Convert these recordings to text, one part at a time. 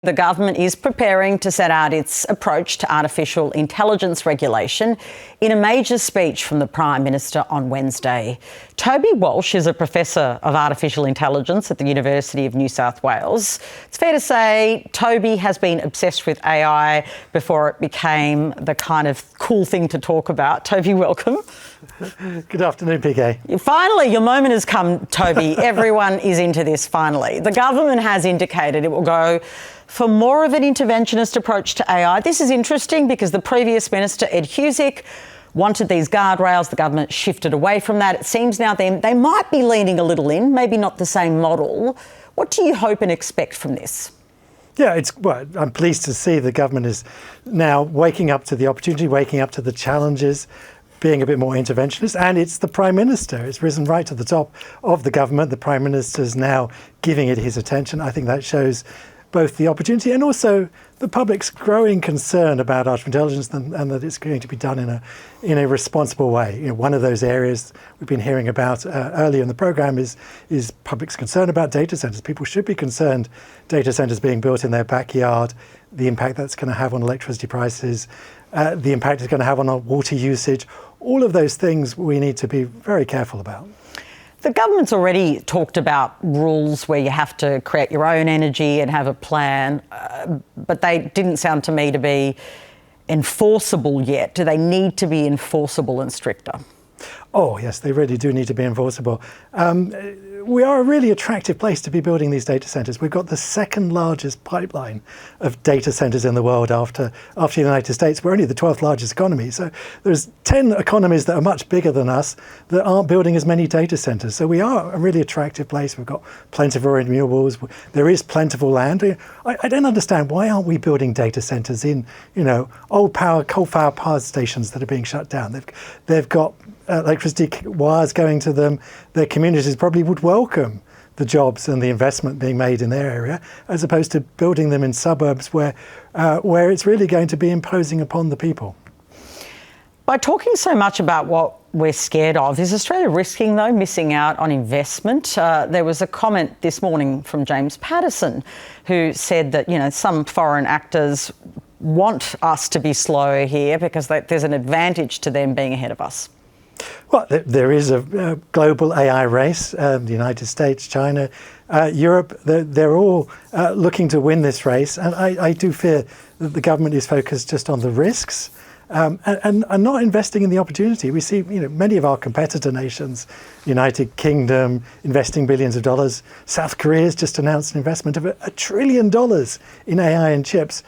The government is preparing to set out its approach to artificial intelligence regulation in a major speech from the Prime Minister on Wednesday. Toby Walsh is a Professor of Artificial Intelligence at the University of New South Wales. It's fair to say Toby has been obsessed with AI before it became the kind of cool thing to talk about. Toby, welcome. Good afternoon, PK. Finally, your moment has come, Toby. Everyone is into this finally. The government has indicated it will go for more of an interventionist approach to AI. This is interesting because the previous minister, Ed Husic, wanted these guardrails. The government shifted away from that. It seems now they might be leaning a little in, maybe not the same model. What do you hope and expect from this? Yeah, I'm pleased to see the government is now waking up to the opportunity, waking up to the challenges, being a bit more interventionist, and it's the Prime Minister. It's risen right to the top of the government. The Prime Minister is now giving it his attention. I think that shows both the opportunity and also the public's growing concern about artificial intelligence and that it's going to be done in a responsible way. You know, one of those areas we've been hearing about earlier in the programme is public's concern about data centres. People should be concerned data centres being built in their backyard, the impact that's going to have on electricity prices, the impact it's going to have on our water usage. All of those things we need to be very careful about. The government's already talked about rules where you have to create your own energy and have a plan, but they didn't sound to me to be enforceable yet. Do they need to be enforceable and stricter? Oh, yes, they really do need to be enforceable. We are a really attractive place to be building these data centres. We've got the second largest pipeline of data centres in the world after the United States. We're only the 12th largest economy. So there's 10 economies that are much bigger than us that aren't building as many data centres. So we are a really attractive place. We've got plentiful renewables. There is plentiful land. I don't understand, why aren't we building data centres in, old coal-fired power stations that are being shut down? They've got electricity wires going to them. Their communities probably would welcome the jobs and the investment being made in their area, as opposed to building them in suburbs where it's really going to be imposing upon the people. By talking so much about what we're scared of, is Australia risking, though, missing out on investment? There was a comment this morning from James Patterson who said that, some foreign actors want us to be slow here because there's an advantage to them being ahead of us. Well, there is a global AI race. The United States, China, Europe, they're all looking to win this race. And I do fear that the government is focused just on the risks and not investing in the opportunity. We see, many of our competitor nations, United Kingdom, investing billions of dollars. South Korea has just announced an investment of $1 trillion in AI and chips.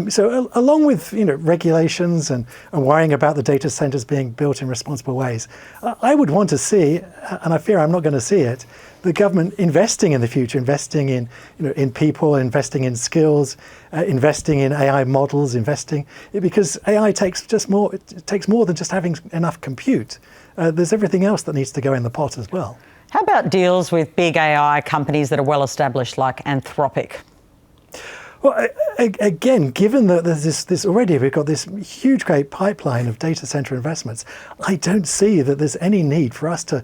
So along with regulations and worrying about the data centres being built in responsible ways, I would want to see, and I fear I'm not going to see it, the government investing in the future, investing in people, investing in skills, investing in AI models, because AI takes more than just having enough compute. There's everything else that needs to go in the pot as well. How about deals with big AI companies that are well established, like Anthropic? Well, again, given that there's this already, we've got this huge, great pipeline of data center investments, I don't see that there's any need for us to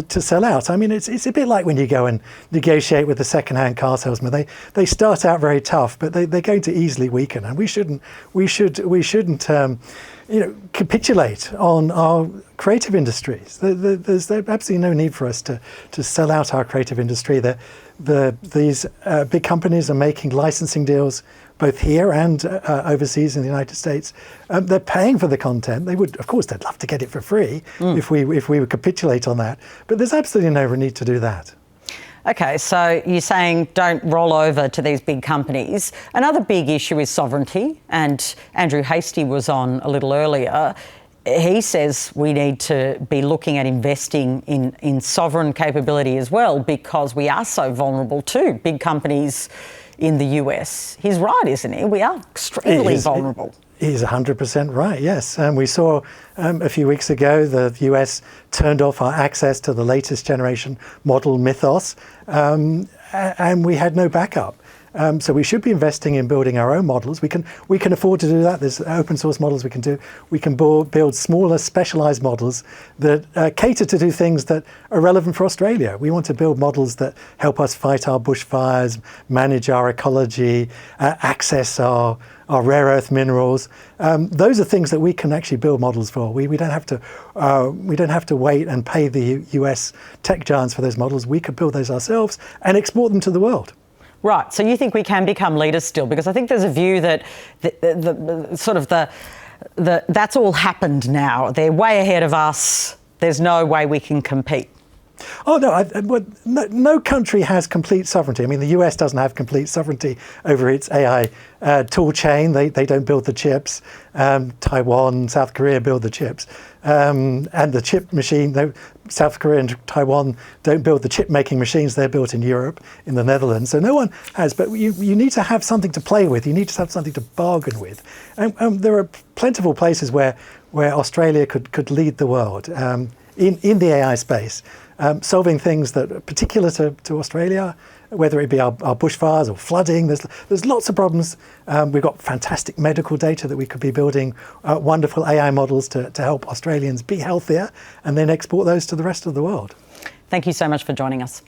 sell out. I mean, it's a bit like when you go and negotiate with the second-hand car salesman. They start out very tough, but they're going to easily weaken, and we shouldn't capitulate on our creative industries. There's absolutely no need for us to sell out our creative industry. These big companies are making licensing deals both here and overseas in the United States. They're paying for the content. Of course, they'd love to get it for free if we would capitulate on that. But there's absolutely no need to do that. Okay, so you're saying don't roll over to these big companies. Another big issue is sovereignty, and Andrew Hastie was on a little earlier. He says we need to be looking at investing in sovereign capability as well, because we are so vulnerable to big companies in the US. He's right, isn't he? We are extremely vulnerable. He's 100% right, yes. We saw a few weeks ago the US turned off our access to the latest generation model Mythos, and we had no backup. So we should be investing in building our own models. We can afford to do that. There's open source models we can do. We can build smaller, specialized models that cater to do things that are relevant for Australia. We want to build models that help us fight our bushfires, manage our ecology, access our rare earth minerals. Those are things that we can actually build models for. We don't have to wait and pay the US tech giants for those models. We could build those ourselves and export them to the world. Right. So you think we can become leaders still? Because I think there's a view that that's all happened now. They're way ahead of us. There's no way we can compete. Oh, no country has complete sovereignty. I mean, the US doesn't have complete sovereignty over its AI tool chain. They don't build the chips. Taiwan, South Korea build the chips. And the chip machine, South Korea and Taiwan don't build the chip-making machines. They're built in Europe, in the Netherlands. So no one has. But you need to have something to play with. You need to have something to bargain with. And there are plentiful places where Australia could lead the world in the AI space. Solving things that are particular to Australia, whether it be our bushfires or flooding. There's lots of problems. We've got fantastic medical data that we could be building wonderful AI models to help Australians be healthier and then export those to the rest of the world. Thank you so much for joining us.